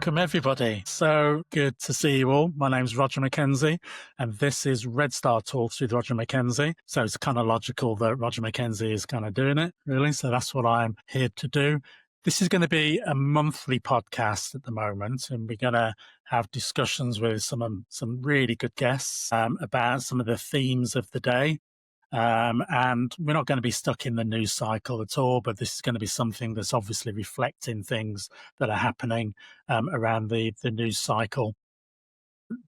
Welcome, everybody. So good to see you all. My name's Roger McKenzie, and this is Red Star Talks with Roger McKenzie. So it's kind of logical that Roger McKenzie is kind of doing it, really. So that's what I'm here to do. This is going to be a monthly podcast at the moment, and we're going to have discussions with some really good guests about some of the themes of the day. And we're not going to be stuck in the news cycle at all, but this is going to be something that's obviously reflecting things that are happening around the news cycle.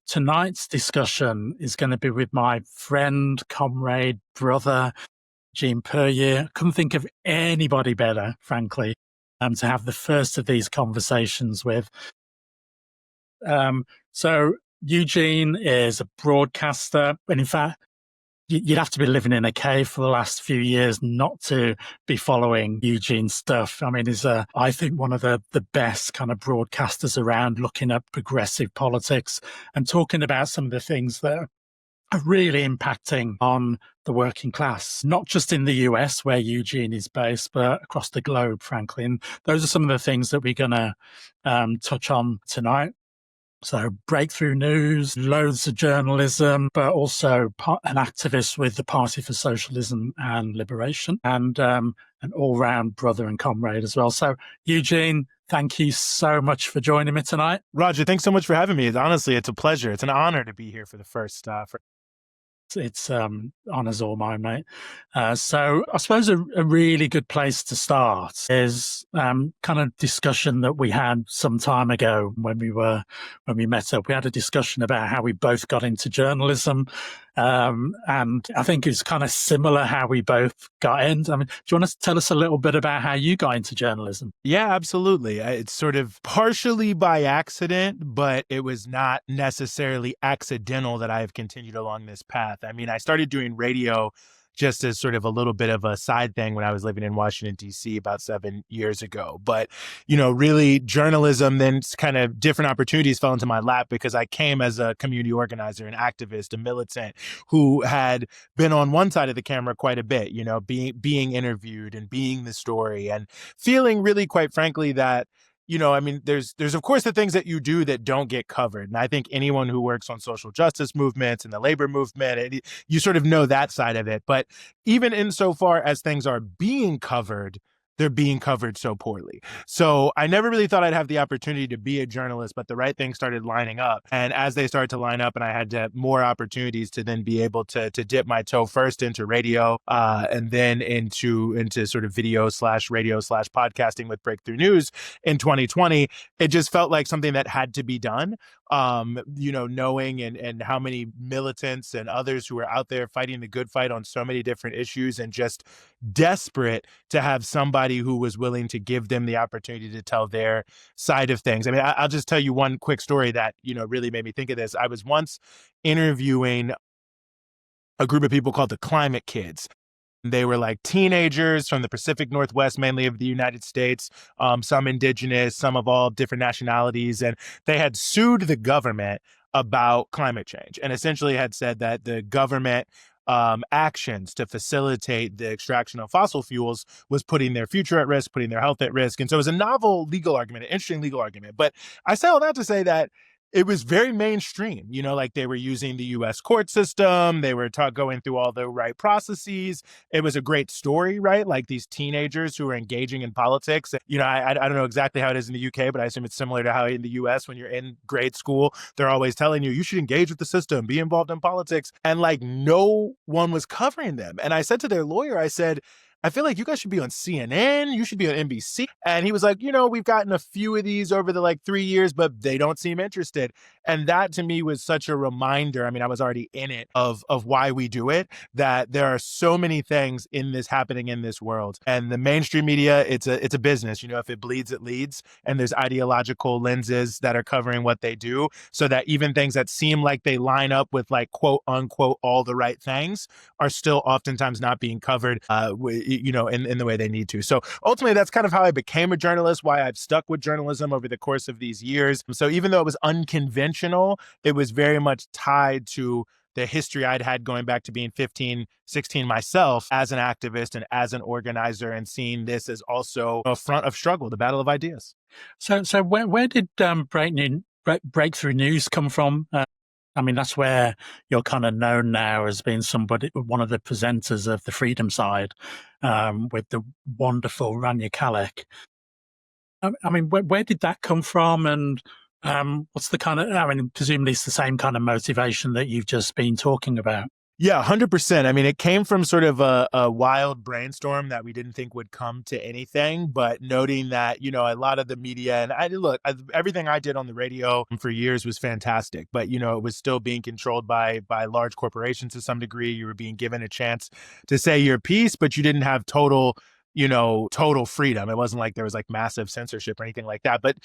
Tonight's discussion is going to be with my friend, comrade, brother, Eugene Puryear. I couldn't think of anybody better, frankly, to have the first of these conversations with. So Eugene is a broadcaster, and in fact, you'd have to be living in a cave for the last few years not to be following Eugene's stuff. I mean, he's, I think, one of the best kind of broadcasters around, looking at progressive politics and talking about some of the things that are really impacting on the working class, not just in the US where Eugene is based, but across the globe, frankly. And those are some of the things that we're going to touch on tonight. So breakthrough news, loads of journalism, but also an activist with the Party for Socialism and Liberation, and an all-round brother and comrade as well. So Eugene, thank you so much for joining me tonight. Roger, thanks so much for having me. Honestly, it's a pleasure. It's an honor to be here for the first. It's honours all mine, mate. So I suppose a really good place to start is kind of discussion that we had some time ago when we met up. We had a discussion about how we both got into journalism, and I think it's kind of similar how we both got in. I mean, do you want to tell us a little bit about how you got into journalism? Yeah, absolutely. It's sort of partially by accident, but it was not necessarily accidental that I have continued along this path. I mean, I started doing radio just as sort of a little bit of a side thing when I was living in Washington, D.C. about 7 years ago. But, really journalism, then kind of different opportunities fell into my lap because I came as a community organizer, an activist, a militant who had been on one side of the camera quite a bit, being interviewed and being the story and feeling really, quite frankly, that there's of course the things that you do that don't get covered. And I think anyone who works on social justice movements and the labor movement, you sort of know that side of it. But even insofar as things are being covered, they're being covered so poorly. So I never really thought I'd have the opportunity to be a journalist, but the right things started lining up. And as they started to line up and I had more opportunities to then be able to dip my toe first into radio and then into sort of video/radio/podcasting with Breakthrough News in 2020, it just felt like something that had to be done. Knowing and how many militants and others who are out there fighting the good fight on so many different issues and just desperate to have somebody who was willing to give them the opportunity to tell their side of things. I mean, I'll just tell you one quick story that, really made me think of this. I was once interviewing a group of people called the Climate Kids. They were like teenagers from the Pacific Northwest, mainly of the United States, some indigenous, some of all different nationalities. And they had sued the government about climate change and essentially had said that the government actions to facilitate the extraction of fossil fuels was putting their future at risk, putting their health at risk. And so it was a novel legal argument, an interesting legal argument. But I say all that to say that it was very mainstream, like they were using the U.S. court system. They were going through all the right processes. It was a great story, right? Like these teenagers who are engaging in politics. I don't know exactly how it is in the U.K., but I assume it's similar to how in the U.S. when you're in grade school, they're always telling you should engage with the system, be involved in politics. And like no one was covering them. And I said to their lawyer, I said, I feel like you guys should be on CNN. You should be on NBC. And he was like, we've gotten a few of these over the 3 years, but they don't seem interested. And that to me was such a reminder. I mean, I was already in it of why we do it, that there are so many things happening in this world. And the mainstream media, it's a business. If it bleeds, it leads. And there's ideological lenses that are covering what they do so that even things that seem like they line up with quote unquote, all the right things are still oftentimes not being covered in the way they need to. So ultimately, that's kind of how I became a journalist, why I've stuck with journalism over the course of these years. So even though it was unconventional, it was very much tied to the history I'd had going back to being 15, 16 myself as an activist and as an organizer, and seeing this as also a front of struggle, the battle of ideas. So where did breakthrough news come from? I mean, that's where you're kind of known now as being one of the presenters of the Freedom Side, with the wonderful Rania Khalek. I mean, where did that come from? And what's the kind of, I mean, presumably it's the same kind of motivation that you've just been talking about. Yeah, 100%. I mean, it came from sort of a wild brainstorm that we didn't think would come to anything, but noting that, a lot of the media, and everything I did on the radio for years was fantastic, but, it was still being controlled by large corporations to some degree. You were being given a chance to say your piece, but you didn't have total freedom. It wasn't like there was like massive censorship or anything like that. But,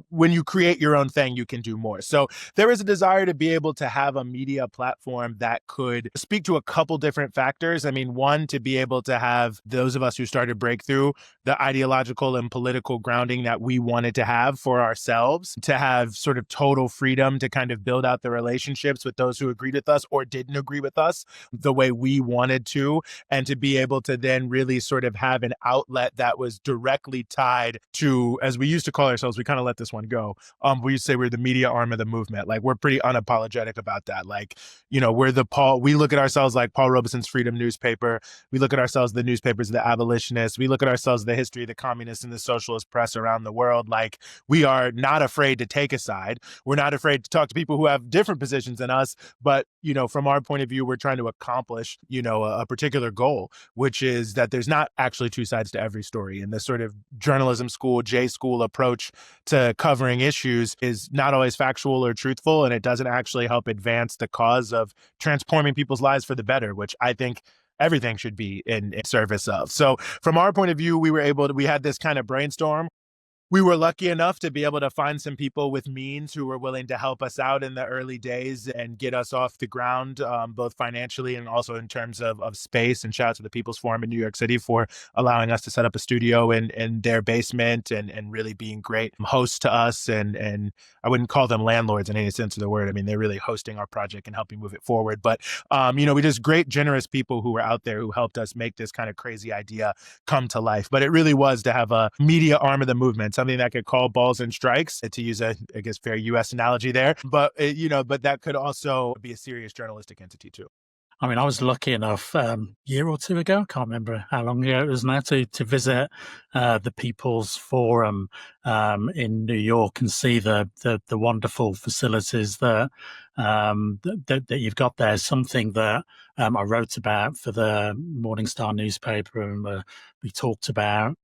when you create your own thing, you can do more. So there was a desire to be able to have a media platform that could speak to a couple different factors. I mean, one, to be able to have those of us who started Breakthrough, the ideological and political grounding that we wanted to have for ourselves, to have sort of total freedom to kind of build out the relationships with those who agreed with us or didn't agree with us the way we wanted to, and to be able to then really sort of have an outlet that was directly tied to, as we used to call ourselves, we kind of let this one go. We used to say we're the media arm of the movement. Like, we're pretty unapologetic about that. Like, we look at ourselves like Paul Robeson's Freedom newspaper. We look at ourselves, the newspapers of the abolitionists. We look at ourselves, the history of the communists and the socialist press around the world. Like, we are not afraid to take a side. We're not afraid to talk to people who have different positions than us. But, from our point of view, we're trying to accomplish, a particular goal, which is that there's not actually two sides to every story. And this sort of journalism school, J school approach to covering issues is not always factual or truthful, and it doesn't actually help advance the cause of transforming people's lives for the better, which I think everything should be in service of. So from our point of view, we had this kind of brainstorm. We were lucky enough to be able to find some people with means who were willing to help us out in the early days and get us off the ground, both financially and also in terms of space. And shout out to the People's Forum in New York City for allowing us to set up a studio in their basement and really being great hosts to us. And I wouldn't call them landlords in any sense of the word. I mean, they're really hosting our project and helping move it forward. But, we just great, generous people who were out there who helped us make this kind of crazy idea come to life. But it really was to have a media arm of the movement, something that could call balls and strikes, to use a, I guess, fair U.S. analogy there. But, but that could also be a serious journalistic entity too. I mean, I was lucky enough a year or two ago, I can't remember how long ago it was now, to visit the People's Forum in New York and see the wonderful facilities that you've got there. Something that I wrote about for the Morning Star newspaper, and we talked about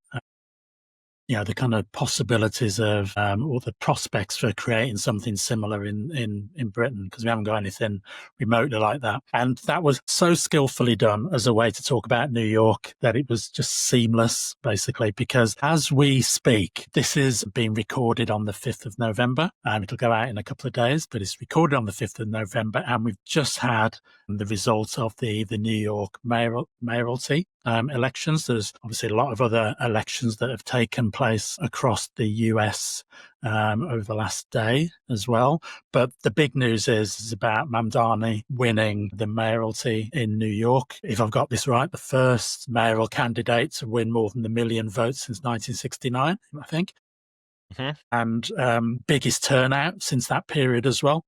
the kind of possibilities of or the prospects for creating something similar in Britain, because we haven't got anything remotely like that. And that was so skillfully done as a way to talk about New York that it was just seamless, basically, because as we speak, this is being recorded on the 5th of November. It'll go out in a couple of days, but it's recorded on the 5th of November. And we've just had the results of the New York mayoralty elections. There's obviously a lot of other elections that have taken place across the US over the last day as well. But the big news is about Mamdani winning the mayoralty in New York. If I've got this right, the first mayoral candidate to win more than 1 million votes since 1969, I think. Mm-hmm. And biggest turnout since that period as well.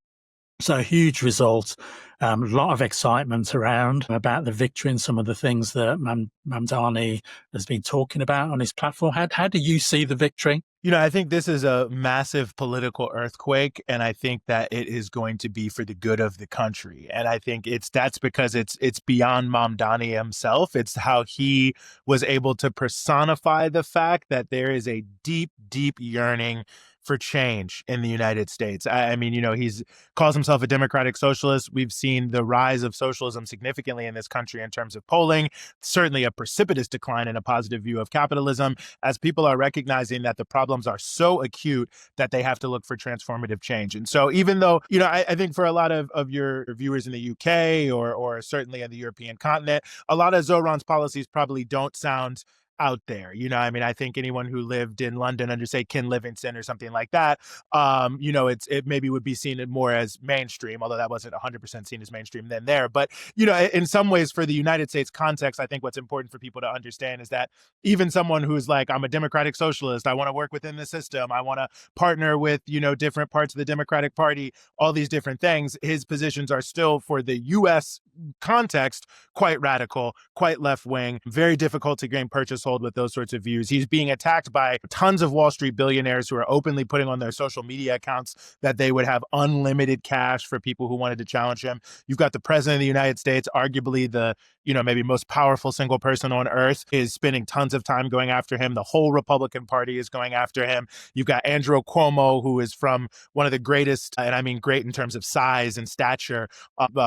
So a huge result, a lot of excitement around about the victory and some of the things that Mamdani has been talking about on his platform. How do you see the victory? I think this is a massive political earthquake, and I think that it is going to be for the good of the country. And I think that's because it's beyond Mamdani himself. It's how he was able to personify the fact that there is a deep, deep yearning for change in the United States. I mean, he's calls himself a democratic socialist. We've seen the rise of socialism significantly in this country in terms of polling, certainly a precipitous decline in a positive view of capitalism, as people are recognizing that the problems are so acute that they have to look for transformative change. And so even though, I think for a lot of your viewers in the UK or certainly in the European continent, a lot of Zohran's policies probably don't sound out there. I mean, I think anyone who lived in London under, say, Ken Livingstone or something like that, it maybe would be seen more as mainstream, although that wasn't 100% seen as mainstream then there. But, in some ways for the United States context, I think what's important for people to understand is that even someone who's like, I'm a democratic socialist, I want to work within the system, I want to partner with, different parts of the Democratic Party, all these different things, his positions are still, for the U.S. context, quite radical, quite left-wing, very difficult to gain purchase hold with those sorts of views. He's being attacked by tons of Wall Street billionaires who are openly putting on their social media accounts that they would have unlimited cash for people who wanted to challenge him. You've got the president of the United States, arguably the, maybe most powerful single person on earth, is spending tons of time going after him. The whole Republican Party is going after him. You've got Andrew Cuomo, who is from one of the greatest, and I mean great in terms of size and stature,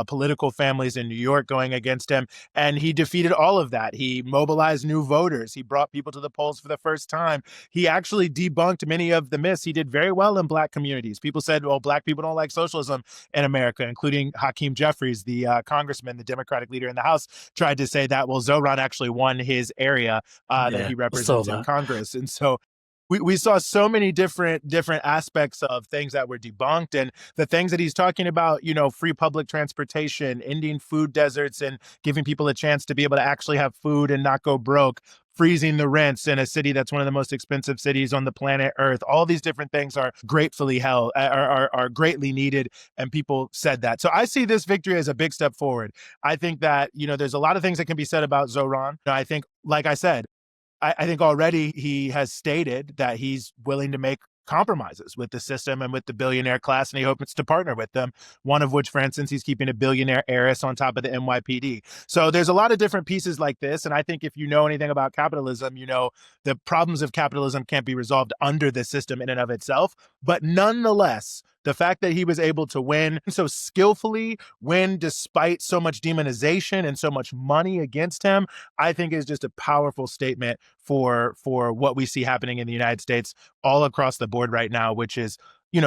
political families in New York, going against him. And he defeated all of that. He mobilized new voters. He brought people to the polls for the first time. He actually debunked many of the myths. He did very well in Black communities. People said, well, Black people don't like socialism in America, including Hakeem Jeffries, the congressman, the Democratic leader in the House, tried to say that, well, Zohran actually won his area that he represents in Congress. And so we saw so many different aspects of things that were debunked, and the things that he's talking about, free public transportation, ending food deserts and giving people a chance to be able to actually have food and not go broke, freezing the rents in a city that's one of the most expensive cities on the planet Earth. All these different things are gratefully held, are greatly needed, and people said that. So I see this victory as a big step forward. I think that, there's a lot of things that can be said about Zohran. I think, like I said, I think already he has stated that he's willing to make compromises with the system and with the billionaire class, and he hopes to partner with them. One of which, for instance, he's keeping a billionaire heiress on top of the NYPD. So there's a lot of different pieces like this. And I think if you know anything about capitalism, the problems of capitalism can't be resolved under the system in and of itself. But nonetheless, the fact that he was able to win so skillfully, win despite so much demonization and so much money against him, I think is just a powerful statement for what we see happening in the United States all across the board right now, which is,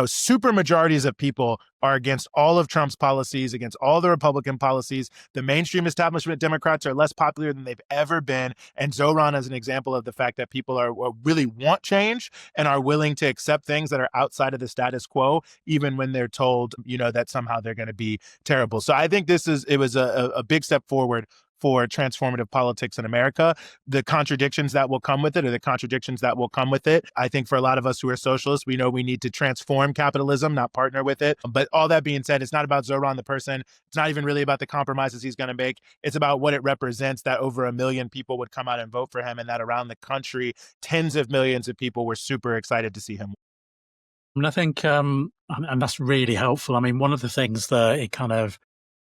super majorities of people are against all of Trump's policies, against all the Republican policies. The mainstream establishment Democrats are less popular than they've ever been. And Zohran is an example of the fact that people are really want change and are willing to accept things that are outside of the status quo, even when they're told, that somehow they're going to be terrible. So I think it was a big step forward for transformative politics in America. The contradictions that will come with it I think for a lot of us who are socialists, we know we need to transform capitalism, not partner with it. But all that being said, it's not about Zohran the person. It's not even really about the compromises he's going to make. It's about what it represents, that over 1 million people would come out and vote for him, and that around the country, tens of millions of people were super excited to see him. And I think, and that's really helpful. I mean, one of the things that it kind of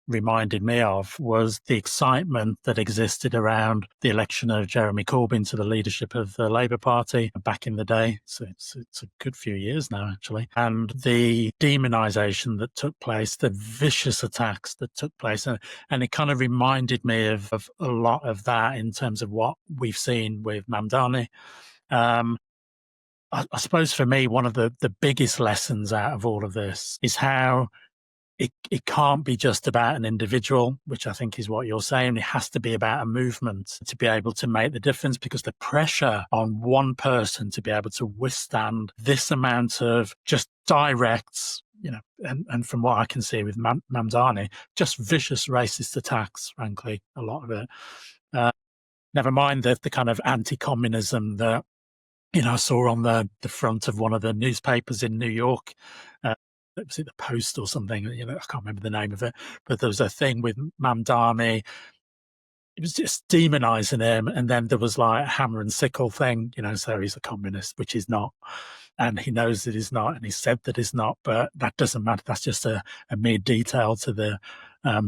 reminded me of was the excitement that existed around the election of Jeremy Corbyn to the leadership of the Labour Party back in the day. So it's a good few years now, actually. And the demonisation that took place, the vicious attacks that took place. And it kind of reminded me of a lot of that in terms of what we've seen with Mamdani. I suppose for me, one of the biggest lessons out of all of this is how it can't be just about an individual, which I think is what you're saying. It has to be about a movement to be able to make the difference, because the pressure on one person to be able to withstand this amount of just direct, and from what I can see with Mamdani, just vicious racist attacks, frankly, a lot of it. Never mind the kind of anti-communism that, I saw on the front of one of the newspapers in New York. Was it the Post or something? I can't remember the name of it, but there was a thing with Mamdani. It was just demonizing him, and then there was like a hammer and sickle thing, so he's a communist, which he's not, and he knows that he's not, and he said that he's not, but that doesn't matter. That's just a mere detail to the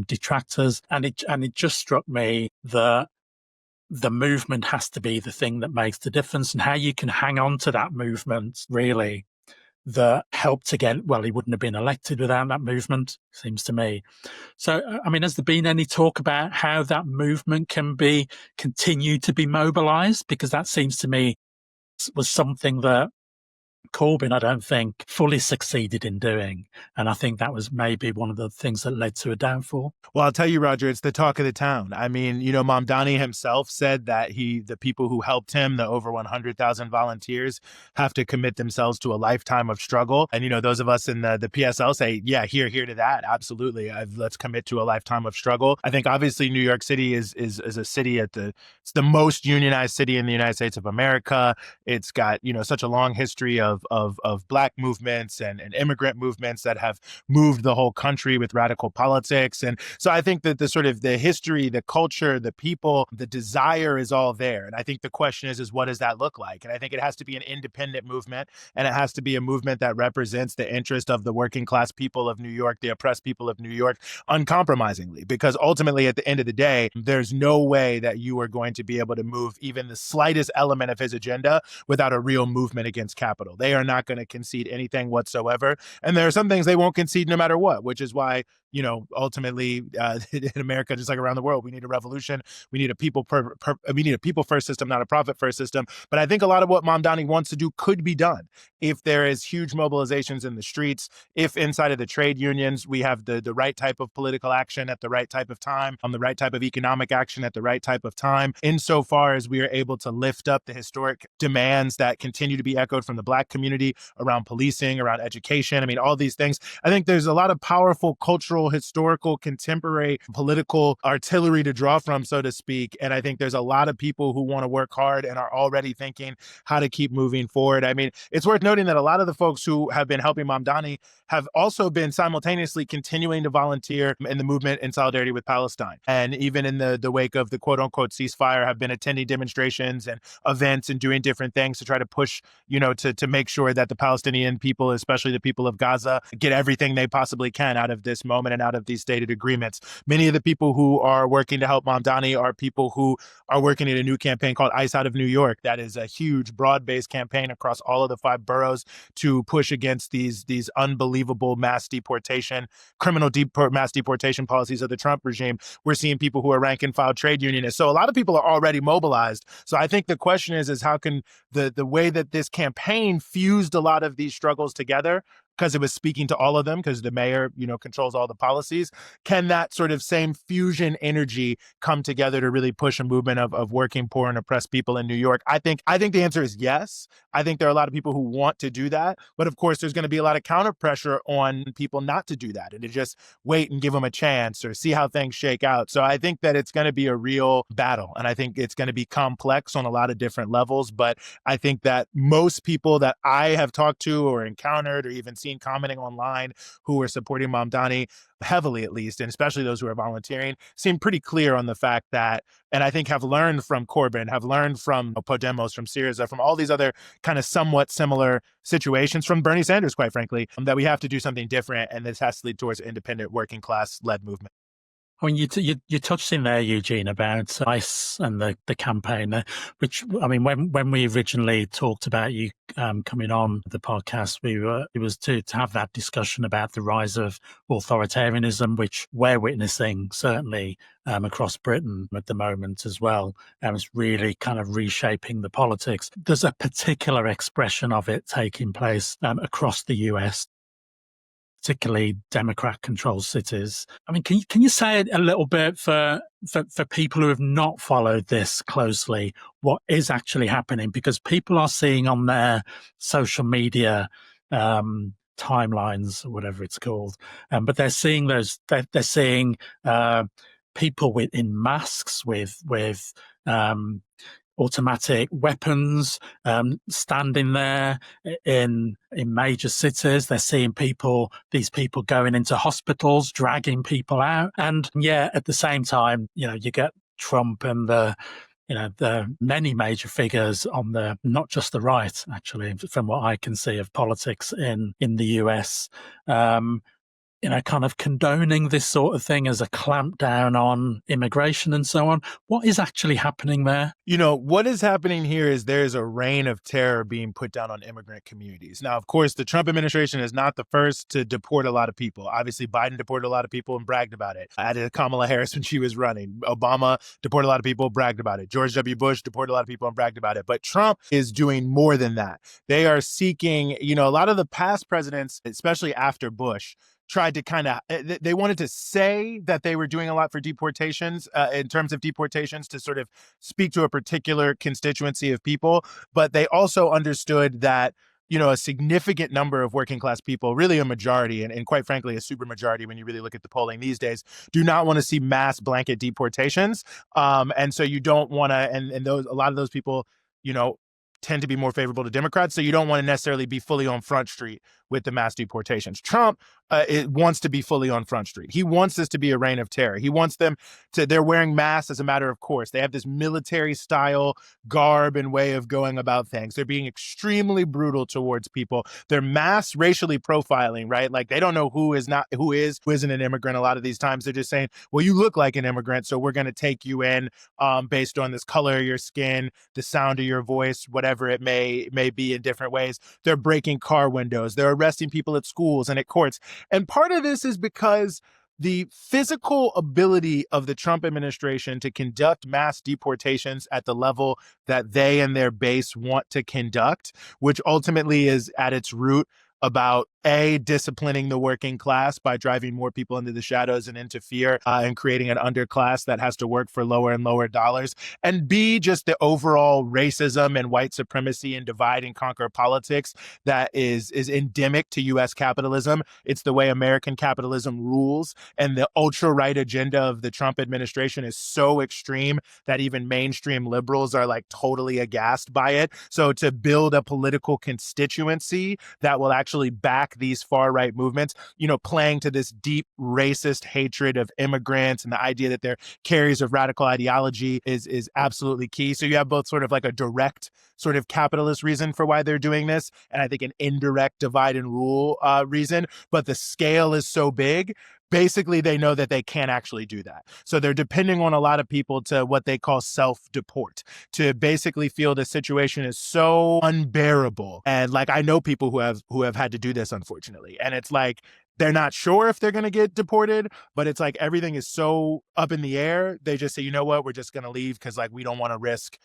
detractors, and it just struck me that the movement has to be the thing that makes the difference, and how you can hang on to that movement, really, that helped again. Well, he wouldn't have been elected without that movement, seems to me. So, I mean, has there been any talk about how that movement can continue to be mobilized? Because that seems to me was something that Corbyn, I don't think, fully succeeded in doing. And I think that was maybe one of the things that led to a downfall. Well, I'll tell you, Roger, it's the talk of the town. I mean, Mamdani himself said that the people who helped him, the over 100,000 volunteers, have to commit themselves to a lifetime of struggle. And, those of us in the PSL say, yeah, here to that. Absolutely. Let's commit to a lifetime of struggle. I think obviously New York City is a city it's the most unionized city in the United States of America. It's got, such a long history of Black movements and immigrant movements that have moved the whole country with radical politics. And so I think that the sort of the history, the culture, the people, the desire is all there. And I think the question is what does that look like? And I think it has to be an independent movement, and it has to be a movement that represents the interest of the working class people of New York, the oppressed people of New York, uncompromisingly. Because ultimately, at the end of the day, there's no way that you are going to be able to move even the slightest element of his agenda without a real movement against capital. They are not going to concede anything whatsoever. And there are some things they won't concede no matter what, which is why, ultimately in America, just like around the world, we need a revolution. We need a people first system, not a profit first system. But I think a lot of what Mamdani wants to do could be done if there is huge mobilizations in the streets, if inside of the trade unions, we have the right type of political action at the right type of time, the right type of economic action at the right type of time, insofar as we are able to lift up the historic demands that continue to be echoed from the Black community around policing, around education. I mean, all these things. I think there's a lot of powerful cultural, historical, contemporary political artillery to draw from, so to speak. And I think there's a lot of people who want to work hard and are already thinking how to keep moving forward. I mean, it's worth noting that a lot of the folks who have been helping Mamdani have also been simultaneously continuing to volunteer in the movement in solidarity with Palestine. And even in the wake of the quote unquote ceasefire, have been attending demonstrations and events and doing different things to try to push, to make sure that the Palestinian people, especially the people of Gaza, get everything they possibly can out of this moment and out of these stated agreements. Many of the people who are working to help Mamdani are people who are working in a new campaign called ICE Out of New York. That is a huge, broad-based campaign across all of the 5 boroughs to push against these unbelievable mass deportation policies of the Trump regime. We're seeing people who are rank and file trade unionists. So a lot of people are already mobilized. So I think the question is how can the way that this campaign fused a lot of these struggles together, because it was speaking to all of them, because the mayor, controls all the policies. Can that sort of same fusion energy come together to really push a movement of working poor and oppressed people in New York? I think the answer is yes. I think there are a lot of people who want to do that. But of course, there's going to be a lot of counter pressure on people not to do that and to just wait and give them a chance or see how things shake out. So I think that it's going to be a real battle. And I think it's going to be complex on a lot of different levels. But I think that most people that I have talked to or encountered or even seen commenting online who are supporting Mamdani heavily, at least, and especially those who are volunteering, seem pretty clear on the fact that, and I think have learned from Corbyn, have learned from Podemos, from Syriza, from all these other kind of somewhat similar situations, from Bernie Sanders, quite frankly, that we have to do something different, and this has to lead towards independent working class led movement. I mean, you touched in there, Eugene, about ICE and the campaign, which, I mean, when we originally talked about you coming on the podcast, it was to have that discussion about the rise of authoritarianism, which we're witnessing certainly across Britain at the moment as well. It's really kind of reshaping the politics. There's a particular expression of it taking place across the US, particularly Democrat-controlled cities. I mean, can you say a little bit for people who have not followed this closely, what is actually happening? Because people are seeing on their social media timelines, or whatever it's called, but they're seeing they're seeing people in masks with automatic weapons standing there in major cities. They're seeing these people going into hospitals, dragging people out. And yeah, at the same time, you get Trump and the many major figures on not just the right, actually, from what I can see of politics in the US, kind of condoning this sort of thing as a clampdown on immigration and so on. What is actually happening there? What is happening here is there's a reign of terror being put down on immigrant communities. Now, of course, the Trump administration is not the first to deport a lot of people. Obviously, Biden deported a lot of people and bragged about it. Added Kamala Harris when she was running. Obama deported a lot of people, bragged about it. George W. Bush deported a lot of people and bragged about it. But Trump is doing more than that. They are seeking, a lot of the past presidents, especially after Bush, tried to they wanted to say that they were doing a lot for deportations, in terms of deportations, to sort of speak to a particular constituency of people. But they also understood that, a significant number of working class people, really a majority, and quite frankly, a super majority when you really look at the polling these days, do not want to see mass blanket deportations. And so you don't want to, and a lot of those people, tend to be more favorable to Democrats. So you don't want to necessarily be fully on Front Street with the mass deportations. Trump wants to be fully on Front Street. He wants this to be a reign of terror. He wants them they're wearing masks as a matter of course. They have this military style garb and way of going about things. They're being extremely brutal towards people. They're mass racially profiling, right? Like they don't know who isn't an immigrant. A lot of these times they're just saying, well, you look like an immigrant, so we're going to take you in based on this color of your skin, the sound of your voice, whatever it may be in different ways. They're breaking car windows. They're arresting people at schools and at courts. And part of this is because the physical ability of the Trump administration to conduct mass deportations at the level that they and their base want to conduct, which ultimately is at its root about disciplining the working class by driving more people into the shadows and into fear, and creating an underclass that has to work for lower and lower dollars, and B, just the overall racism and white supremacy and divide and conquer politics that is endemic to U.S. capitalism. It's the way American capitalism rules, and the ultra-right agenda of the Trump administration is so extreme that even mainstream liberals are like totally aghast by it. So to build a political constituency that will actually back these far-right movements, playing to this deep racist hatred of immigrants and the idea that they're carriers of radical ideology is absolutely key. So you have both sort of like a direct sort of capitalist reason for why they're doing this, and I think an indirect divide and rule reason, but the scale is so big. Basically, they know that they can't actually do that. So they're depending on a lot of people to what they call self-deport, to basically feel the situation is so unbearable. And like, I know people who have had to do this, unfortunately. And it's like, they're not sure if they're going to get deported, but it's like everything is so up in the air. They just say, you know what, we're just going to leave because like we don't want to risk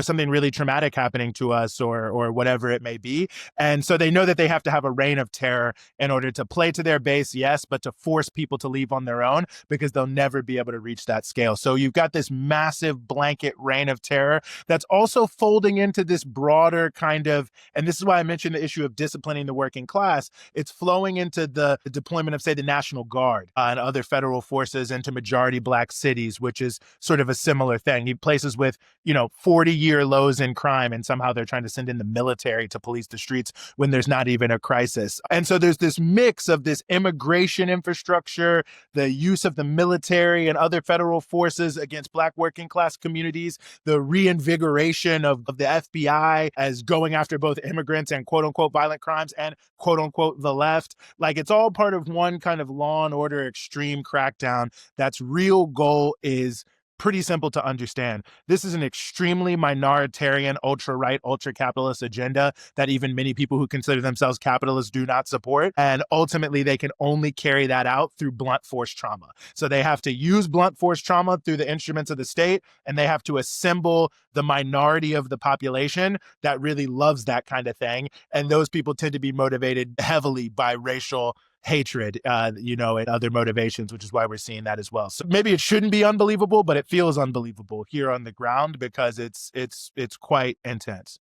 something really traumatic happening to us or whatever it may be. And so they know that they have to have a reign of terror in order to play to their base, yes, but to force people to leave on their own because they'll never be able to reach that scale. So you've got this massive blanket reign of terror that's also folding into this broader kind of, and this is why I mentioned the issue of disciplining the working class. It's flowing into the deployment of, say, the National Guard and other federal forces into majority Black cities, which is sort of a similar thing. Places with, 40-year lows in crime, and somehow they're trying to send in the military to police the streets when there's not even a crisis. And so there's this mix of this immigration infrastructure, the use of the military and other federal forces against Black working class communities, the reinvigoration of the FBI as going after both immigrants and quote unquote violent crimes and quote unquote the left. Like, it's all part of one kind of law and order extreme crackdown that's real goal is pretty simple to understand. This is an extremely minoritarian, ultra-right, ultra-capitalist agenda that even many people who consider themselves capitalists do not support. And ultimately, they can only carry that out through blunt force trauma. So they have to use blunt force trauma through the instruments of the state, and they have to assemble the minority of the population that really loves that kind of thing. And those people tend to be motivated heavily by racial hatred, and other motivations, which is why we're seeing that as well. So maybe it shouldn't be unbelievable, but it feels unbelievable here on the ground because it's quite intense.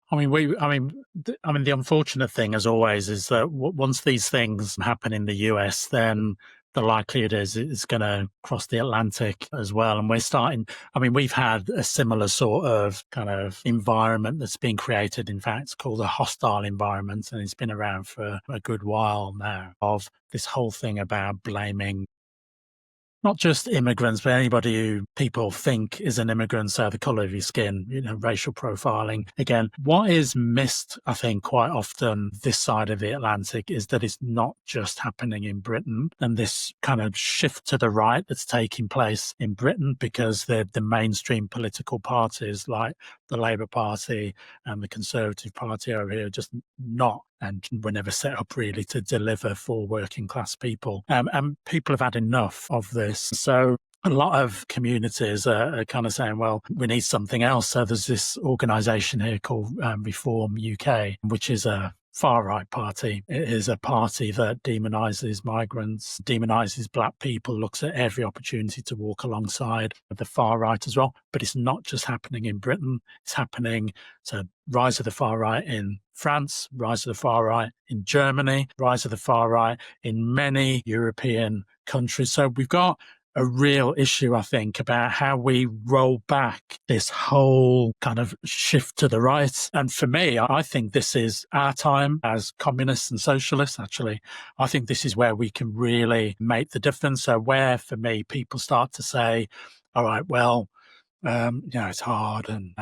The unfortunate thing, as always, is that once these things happen in the US, then the likelihood is it's going to cross the Atlantic as well. And we've had a similar sort of kind of environment that's been created. In fact, it's called a hostile environment, and it's been around for a good while now, of this whole thing about blaming not just immigrants, but anybody who people think is an immigrant, so the colour of your skin, racial profiling. Again, what is missed, I think, quite often this side of the Atlantic is that it's not just happening in Britain, and this kind of shift to the right that's taking place in Britain because the mainstream political parties like the Labour Party and the Conservative Party over here are just not, and were never set up really to deliver for working class people. And people have had enough of this. So a lot of communities are kind of saying, well, we need something else. So there's this organisation here called Reform UK, which is a far-right party. It is a party that demonises migrants, demonises black people, looks at every opportunity to walk alongside the far-right as well. But it's not just happening in Britain. It's happening, so rise of the far-right in France, rise of the far-right in Germany, rise of the far-right in many European countries. So we've got a real issue, I think, about how we roll back this whole kind of shift to the right. And for me, I think this is our time as communists and socialists, actually. I think this is where we can really make the difference. So where, for me, people start to say, all right, well, it's hard and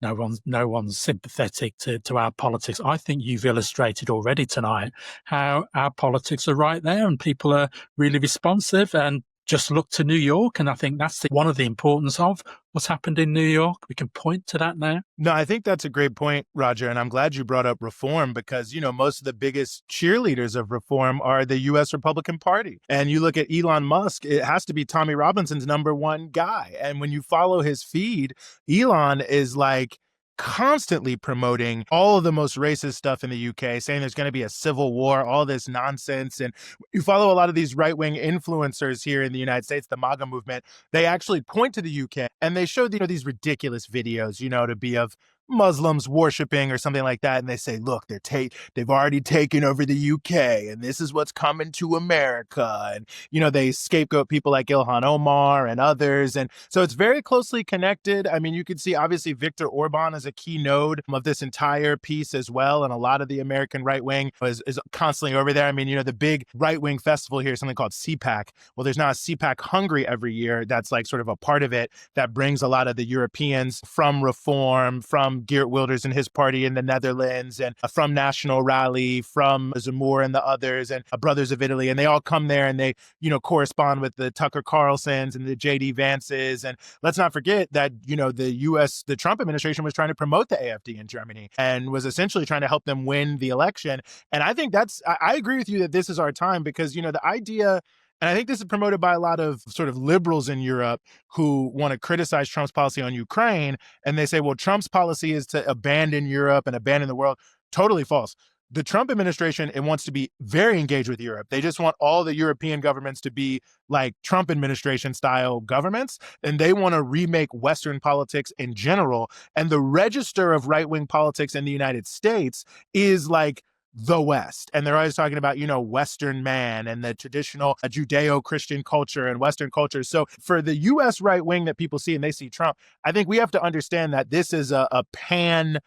no one's sympathetic to our politics. I think you've illustrated already tonight how our politics are right there and people are really responsive, and just look to New York. And I think that's one of the importance of what's happened in New York. We can point to that now. No, I think that's a great point, Roger. And I'm glad you brought up reform because, most of the biggest cheerleaders of reform are the U.S. Republican Party. And you look at Elon Musk, it has to be Tommy Robinson's number one guy. And when you follow his feed, Elon is like constantly promoting all of the most racist stuff in the UK, saying there's going to be a civil war, all this nonsense. And you follow a lot of these right-wing influencers here in the United States, the MAGA movement, they actually point to the UK and they show, these ridiculous videos, to be of Muslims worshiping or something like that. And they say, look, they've already taken over the UK and this is what's coming to America. And, they scapegoat people like Ilhan Omar and others. And so it's very closely connected. I mean, you can see obviously Viktor Orban is a key node of this entire piece as well. And a lot of the American right wing is constantly over there. I mean, the big right wing festival here is something called CPAC. Well, there's now a CPAC Hungary every year. That's like sort of a part of it that brings a lot of the Europeans from Reform, from Geert Wilders and his party in the Netherlands, and from National Rally, from Zemmour and the others, and Brothers of Italy. And they all come there and they, correspond with the Tucker Carlsons and the J.D. Vances. And let's not forget that, the Trump administration was trying to promote the AfD in Germany and was essentially trying to help them win the election. And I think I agree with you that this is our time because, the idea. And I think this is promoted by a lot of sort of liberals in Europe who want to criticize Trump's policy on Ukraine. And they say, well, Trump's policy is to abandon Europe and abandon the world. Totally false. The Trump administration, it wants to be very engaged with Europe. They just want all the European governments to be like Trump administration style governments. And they want to remake Western politics in general. And the register of right-wing politics in the United States is like the West. And they're always talking about, Western man and the traditional Judeo-Christian culture and Western culture. So for the U.S. right wing that people see and they see Trump, I think we have to understand that this is a pan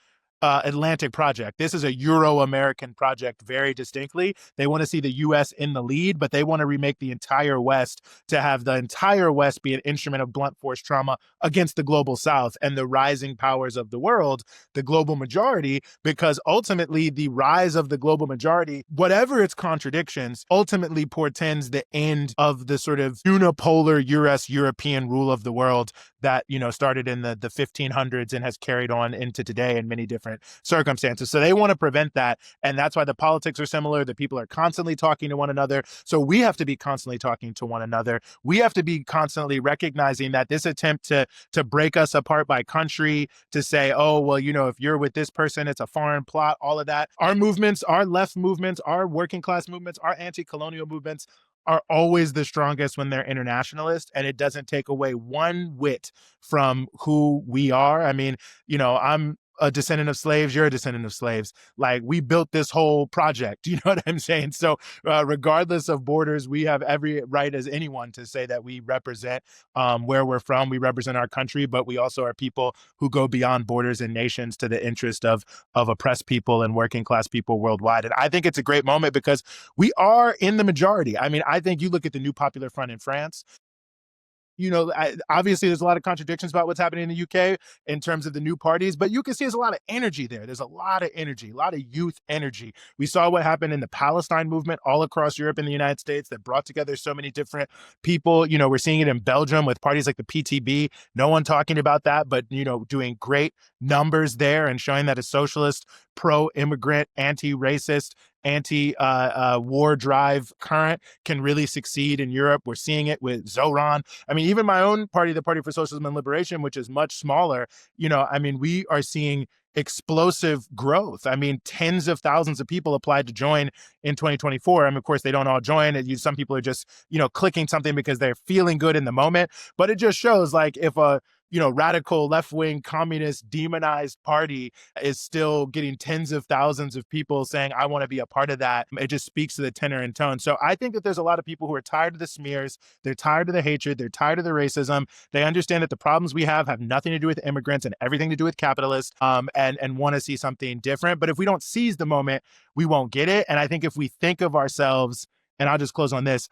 Atlantic project. This is a Euro-American project very distinctly. They want to see the U.S. in the lead, but they want to remake the entire West to have the entire West be an instrument of blunt force trauma against the global South and the rising powers of the world, the global majority, because ultimately the rise of the global majority, whatever its contradictions, ultimately portends the end of the sort of unipolar US-European rule of the world that, started in the 1500s and has carried on into today in many different circumstances. So they want to prevent that. And that's why the politics are similar. The people are constantly talking to one another. So we have to be constantly talking to one another. We have to be constantly recognizing that this attempt to break us apart by country, to say, oh, well, if you're with this person, it's a foreign plot, all of that. Our movements, our left movements, our working class movements, our anti-colonial movements are always the strongest when they're internationalist, and it doesn't take away one whit from who we are. I mean, I'm a descendant of slaves, you're a descendant of slaves. Like, we built this whole project, you know what I'm saying? So regardless of borders, we have every right as anyone to say that we represent where we're from, we represent our country, but we also are people who go beyond borders and nations to the interest of oppressed people and working class people worldwide. And I think it's a great moment because we are in the majority. I mean, I think you look at the New Popular Front in France, obviously there's a lot of contradictions about what's happening in the UK in terms of the new parties, but you can see there's a lot of energy there. There's a lot of energy, a lot of youth energy. We saw what happened in the Palestine movement all across Europe and the United States that brought together so many different people. We're seeing it in Belgium with parties like the PTB. No one talking about that, but, doing great numbers there and showing that a socialist, pro-immigrant, anti-racist, anti-war drive current can really succeed in Europe. We're seeing it with Zohran. I mean, even my own party, the Party for Socialism and Liberation, which is much smaller, we are seeing explosive growth. I mean, tens of thousands of people applied to join in 2024. Of course, they don't all join. Some people are just, clicking something because they're feeling good in the moment. But it just shows, like, if a radical left-wing communist demonized party is still getting tens of thousands of people saying, I want to be a part of that. It just speaks to the tenor and tone. So I think that there's a lot of people who are tired of the smears. They're tired of the hatred. They're tired of the racism. They understand that the problems we have nothing to do with immigrants and everything to do with capitalists, and want to see something different. But if we don't seize the moment, we won't get it. And I think if we think of ourselves, and I'll just close on this,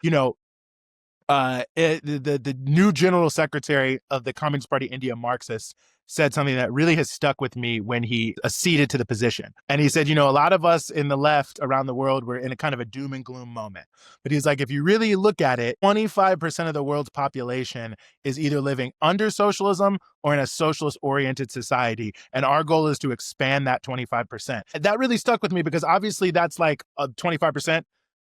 the new general secretary of the Communist Party India, Marxist, said something that really has stuck with me when he acceded to the position. And he said, a lot of us in the left around the world were in a kind of a doom and gloom moment. But he's like, if you really look at it, 25% of the world's population is either living under socialism or in a socialist-oriented society. And our goal is to expand that 25%. And that really stuck with me because obviously that's like a 25%.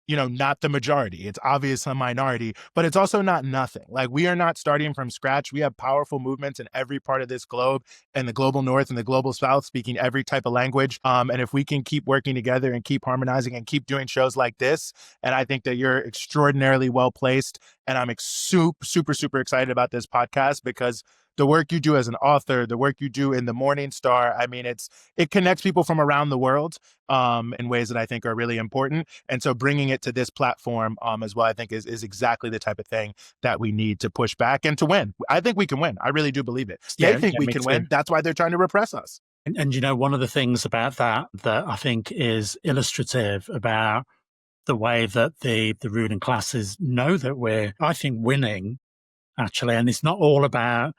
Not the majority. It's obviously a minority, but it's also not nothing. Like, we are not starting from scratch. We have powerful movements in every part of this globe, and the global north and the global south, speaking every type of language. And if we can keep working together and keep harmonizing and keep doing shows like this, and I think that you're extraordinarily well placed. And I'm super, super, super excited about this podcast because the work you do as an author, the work you do in the Morning Star, I mean, it connects people from around the world in ways that I think are really important. And so bringing it to this platform as well, I think is exactly the type of thing that we need to push back and to win. I think we can win. I really do believe it. They think we can win. That's why they're trying to repress us. And one of the things about that I think is illustrative about the way that the ruling classes know that we're, I think, winning, actually. And it's not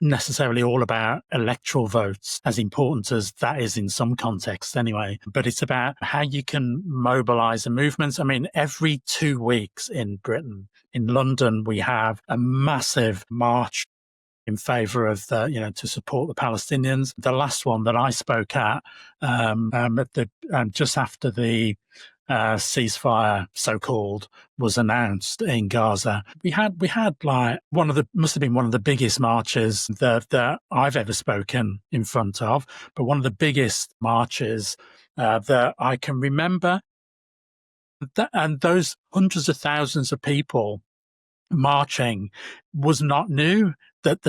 necessarily all about electoral votes, as important as that is in some contexts anyway, but it's about how you can mobilize a movement. I mean, every 2 weeks in Britain, in London, we have a massive march in favor of to support the Palestinians. The last one that I spoke at just after the ceasefire, so-called, was announced in Gaza. We had like must have been one of the biggest marches that I've ever spoken in front of, but one of the biggest marches that I can remember. And those hundreds of thousands of people marching was not new. That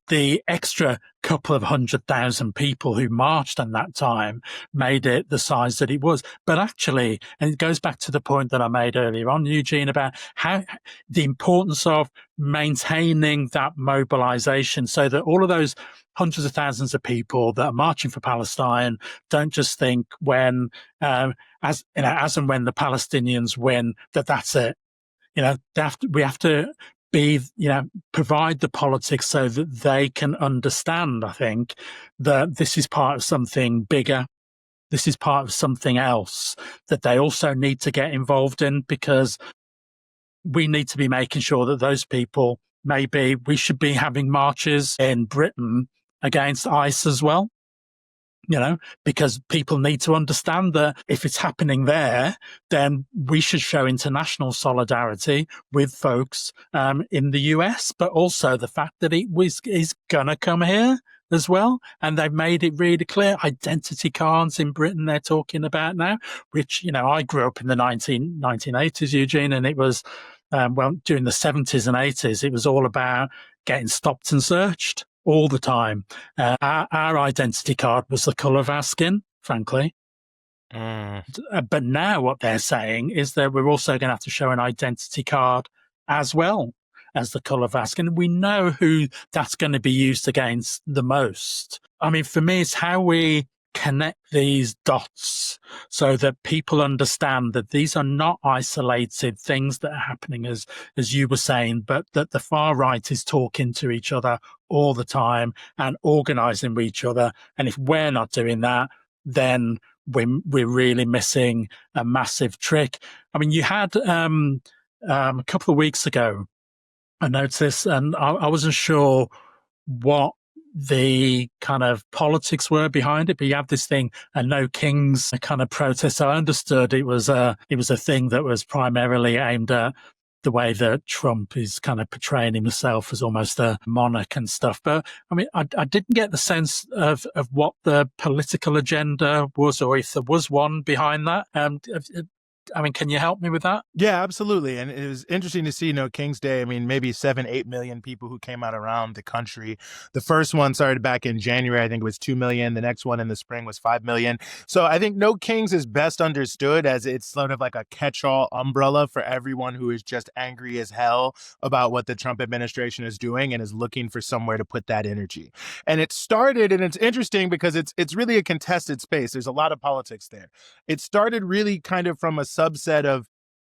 the extra couple of 100,000 people who marched at that time made it the size that it was. But actually, and it goes back to the point that I made earlier on, Eugene, about how the importance of maintaining that mobilization so that all of those hundreds of thousands of people that are marching for Palestine don't just think when, as and when the Palestinians win, that's it. We have to provide the politics so that they can understand, I think, that this is part of something bigger. This is part of something else that they also need to get involved in, because we need to be making sure that those people, maybe we should be having marches in Britain against ICE as well. Because people need to understand that if it's happening there, then we should show international solidarity with folks in the US, but also the fact that is going to come here as well. And they've made it really clear. Identity cards in Britain they're talking about now, which, I grew up in the 1980s, Eugene, and it was, during the 70s and 80s, it was all about getting stopped and searched all the time. Our identity card was the colour of our skin, frankly. But now what they're saying is that we're also going to have to show an identity card as well as the colour of our skin. We know who that's going to be used against the most. I mean, for me, it's how we connect these dots so that people understand that these are not isolated things that are happening, as you were saying, but that the far right is talking to each other all the time and organizing with each other. And if we're not doing that, then we're really missing a massive trick. I mean, you had a couple of weeks ago, I noticed, and I wasn't sure what the kind of politics were behind it, but you have this thing, a No Kings kind of protest. So I understood it was a thing that was primarily aimed at the way that Trump is kind of portraying himself as almost a monarch and stuff. But I mean, I didn't get the sense of what the political agenda was, or if there was one behind that. I mean, can you help me with that? Yeah, absolutely. And it was interesting to see No King's Day. I mean, maybe 7-8 million people who came out around the country. The first one started back in January. I think it was 2 million. The next one in the spring was 5 million. So I think No Kings is best understood as it's sort of like a catch-all umbrella for everyone who is just angry as hell about what the Trump administration is doing and is looking for somewhere to put that energy. And it started, and it's interesting because it's really a contested space. There's a lot of politics there. It started really kind of from a subset of,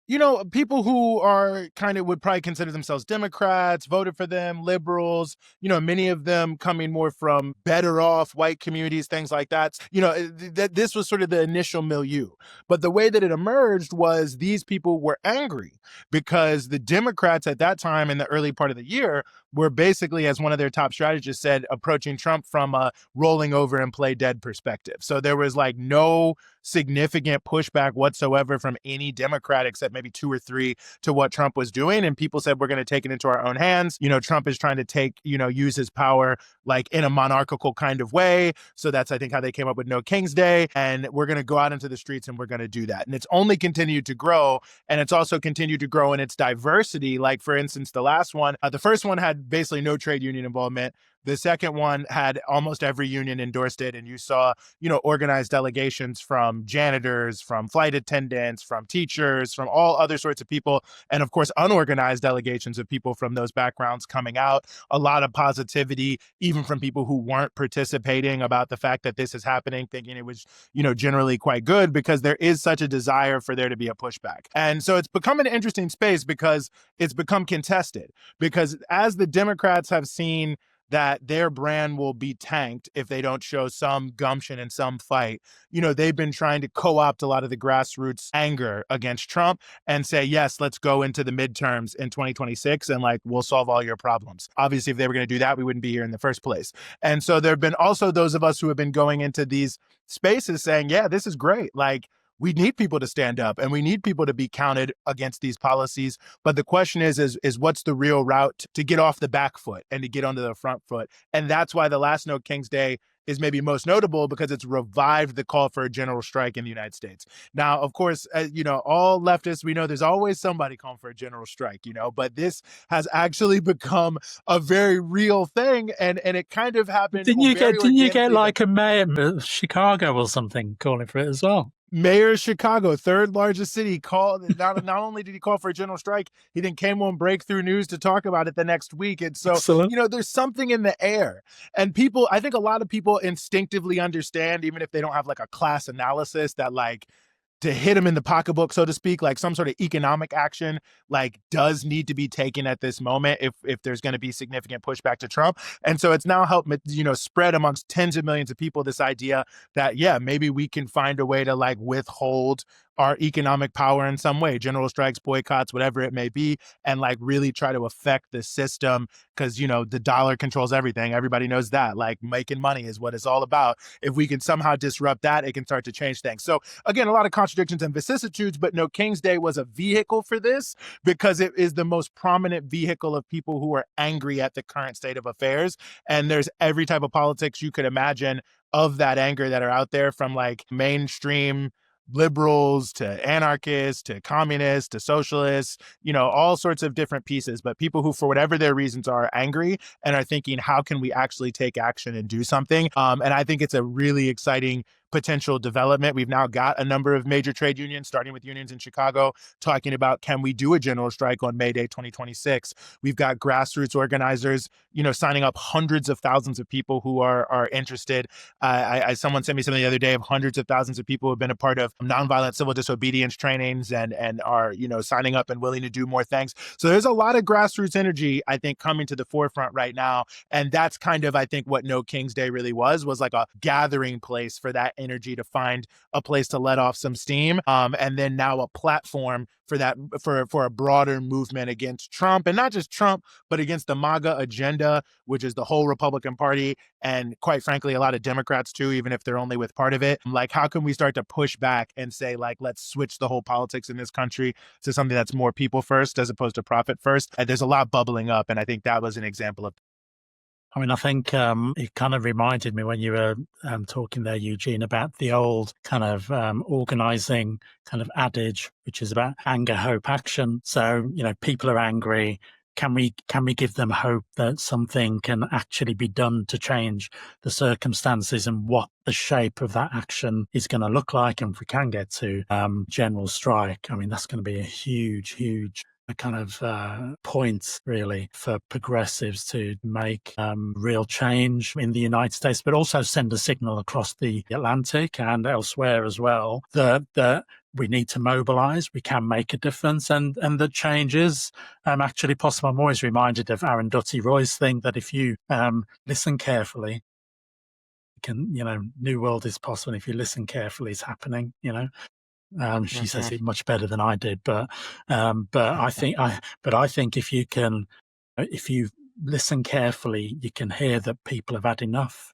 you know, people who are kind of would probably consider themselves Democrats, voted for them, liberals, you know, many of them coming more from better off white communities, things like that. You know, this was sort of the initial milieu. But the way that it emerged was these people were angry because the Democrats at that time in the early part of the year were basically, as one of their top strategists said, approaching Trump from a rolling over and play dead perspective. So there was like no significant pushback whatsoever from any Democrat except maybe 2 or 3 to what Trump was doing. And people said, we're going to take it into our own hands. You know, Trump is trying to use his power like in a monarchical kind of way. So that's, I think, how they came up with No King's Day. And we're going to go out into the streets and we're going to do that. And it's only continued to grow. And it's also continued to grow in its diversity. Like, for instance, the last one, the first one had basically no trade union involvement. The second one had almost every union endorsed it. And you saw, you know, organized delegations from janitors, from flight attendants, from teachers, from all other sorts of people. And of course, unorganized delegations of people from those backgrounds coming out. A lot of positivity, even from people who weren't participating, about the fact that this is happening, thinking it was, you know, generally quite good because there is such a desire for there to be a pushback. And so it's become an interesting space because it's become contested. Because as the Democrats have seen that their brand will be tanked if they don't show some gumption and some fight, you know, they've been trying to co-opt a lot of the grassroots anger against Trump and say, yes, let's go into the midterms in 2026 and like, we'll solve all your problems. Obviously, if they were going to do that, we wouldn't be here in the first place. And so there have been also those of us who have been going into these spaces saying, yeah, this is great. Like, we need people to stand up and we need people to be counted against these policies. But the question is what's the real route to get off the back foot and to get onto the front foot? And that's why the last No King's Day is maybe most notable because it's revived the call for a general strike in the United States. Now, of course, you know, all leftists, we know there's always somebody calling for a general strike, you know, but this has actually become a very real thing. And it kind of happened. Didn't you get like a mayor of Chicago or something calling for it as well? Mayor of Chicago, third largest city, called. Not only did he call for a general strike, he then came on Breakthrough News to talk about it the next week. And so, Excellent. You know, there's something in the air. And people, I think a lot of people instinctively understand, even if they don't have like a class analysis, that like to hit him in the pocketbook, so to speak, like some sort of economic action, like does need to be taken at this moment if there's going to be significant pushback to Trump. And so it's now helped, you know, spread amongst tens of millions of people this idea that, yeah, maybe we can find a way to like withhold our economic power in some way, general strikes, boycotts, whatever it may be, and like really try to affect the system because, you know, the dollar controls everything. Everybody knows that, like making money is what it's all about. If we can somehow disrupt that, it can start to change things. So again, a lot of contradictions and vicissitudes, but No King's Day was a vehicle for this because it is the most prominent vehicle of people who are angry at the current state of affairs. And there's every type of politics you could imagine of that anger that are out there, from like mainstream liberals to anarchists to communists to socialists, you know, all sorts of different pieces, but people who, for whatever their reasons, are angry and are thinking, how can we actually take action and do something? And I think it's a really exciting potential development. We've now got a number of major trade unions, starting with unions in Chicago, talking about, can we do a general strike on May Day 2026? We've got grassroots organizers, signing up hundreds of thousands of people who are interested. Someone sent me something the other day of hundreds of thousands of people who have been a part of nonviolent civil disobedience trainings and are, signing up and willing to do more things. So there's a lot of grassroots energy, I think, coming to the forefront right now. And that's kind of, I think, what No King's Day really was like a gathering place for that energy to find a place to let off some steam. And then now a platform for that, for a broader movement against Trump, and not just Trump, but against the MAGA agenda, which is the whole Republican Party, and quite frankly, a lot of Democrats too, even if they're only with part of it. Like, how can we start to push back and say, like, let's switch the whole politics in this country to something that's more people first as opposed to profit first? And there's a lot bubbling up, and I think that was an example of. I mean, I think it kind of reminded me when you were talking there, Eugene, about the old kind of organizing kind of adage, which is about anger, hope, action. So, people are angry. Can we give them hope that something can actually be done to change the circumstances and what the shape of that action is going to look like? And if we can get to general strike, I mean, that's going to be a huge kind of point really for progressives to make real change in the United States, but also send a signal across the Atlantic and elsewhere as well that we need to mobilize, we can make a difference, and that change is actually possible. I'm always reminded of Arundhati Roy's thing that if you listen carefully, new world is possible. If you listen carefully, it's happening, She says it much better than I did, but I think if you listen carefully, you can hear that people have had enough,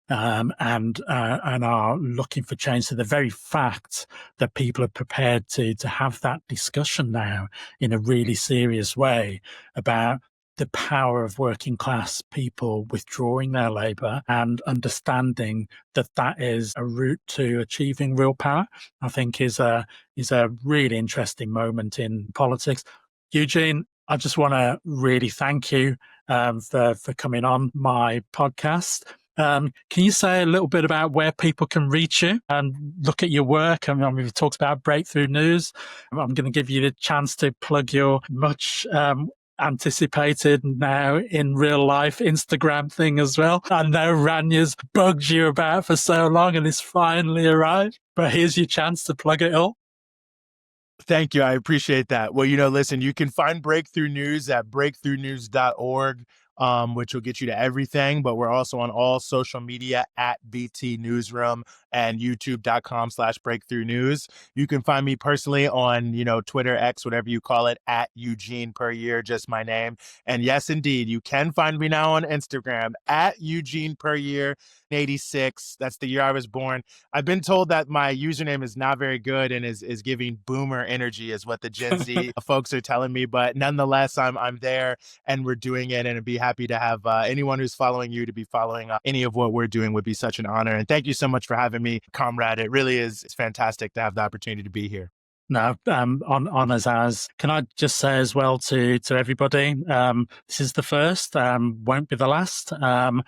and are looking for change. So the very fact that people are prepared to have that discussion now in a really serious way about the power of working class people withdrawing their labor and understanding that that is a route to achieving real power, I think is a really interesting moment in politics. Eugene, I just want to really thank you for coming on my podcast. Can you say a little bit about where people can reach you and look at your work? I mean, we've talked about Breakthrough News. I'm going to give you the chance to plug your much anticipated now in real life Instagram thing as well. I know Ranya's bugged you about for so long and it's finally arrived, but here's your chance to plug it all. Thank you. I appreciate that. Well, listen, you can find Breakthrough News at breakthroughnews.org. Which will get you to everything, but we're also on all social media at BT Newsroom and youtube.com/breakthrough news. You can find me personally on, Twitter, X, whatever you call it, at Eugene Puryear, just my name. And yes, indeed, you can find me now on Instagram at Eugene Puryear 86. That's the year I was born. I've been told that my username is not very good and is giving boomer energy is what the Gen Z folks are telling me. But nonetheless, I'm there and we're doing it, and I'd be happy to have anyone who's following you to be following any of what we're doing would be such an honor. And thank you so much for having me, comrade. It really is, it's fantastic to have the opportunity to be here. No, honours ours. Can I just say as well to everybody, this is the first, won't be the last.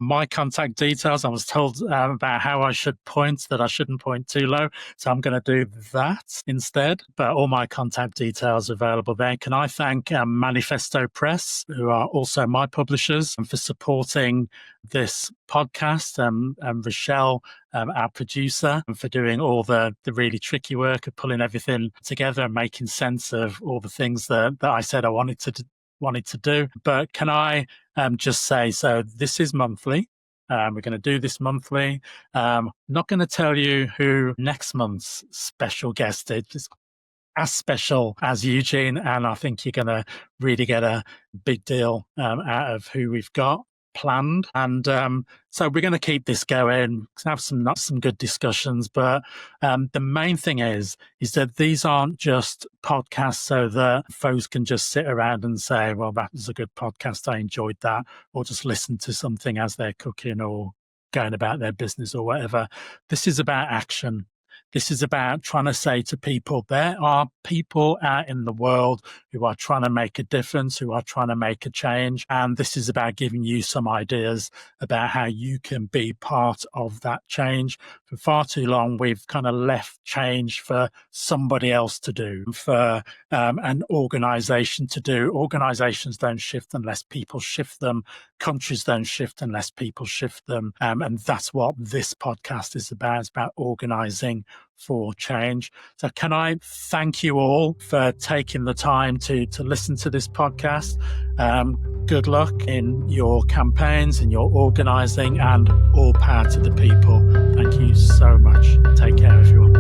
My contact details, I was told about how I should point, that I shouldn't point too low. So I'm going to do that instead. But all my contact details are available there. Can I thank Manifesto Press, who are also my publishers, for supporting this podcast, and Rochelle, our producer, for doing all the really tricky work of pulling everything together and making sense of all the things that I said I wanted to do. But can I just say, so this is monthly. We're going to do this monthly. Not going to tell you who next month's special guest is. It's as special as Eugene, and I think you're going to really get a big deal out of who we've got planned. And so we're going to keep this going, have some good discussions, but the main thing is that these aren't just podcasts so that folks can just sit around and say, well, that was a good podcast, I enjoyed that, or just listen to something as they're cooking or going about their business or whatever. This is about action. This is about trying to say to people, there are people out in the world who are trying to make a difference, who are trying to make a change. And this is about giving you some ideas about how you can be part of that change. For far too long, we've kind of left change for somebody else to do, for an organization to do. Organizations don't shift unless people shift them. Countries don't shift unless people shift them. And that's what this podcast is about. It's about organizing for change. So can I thank you all for taking the time to listen to this podcast? Good luck in your campaigns, in your organizing, and all power to the people. Thank you so much. Take care, everyone.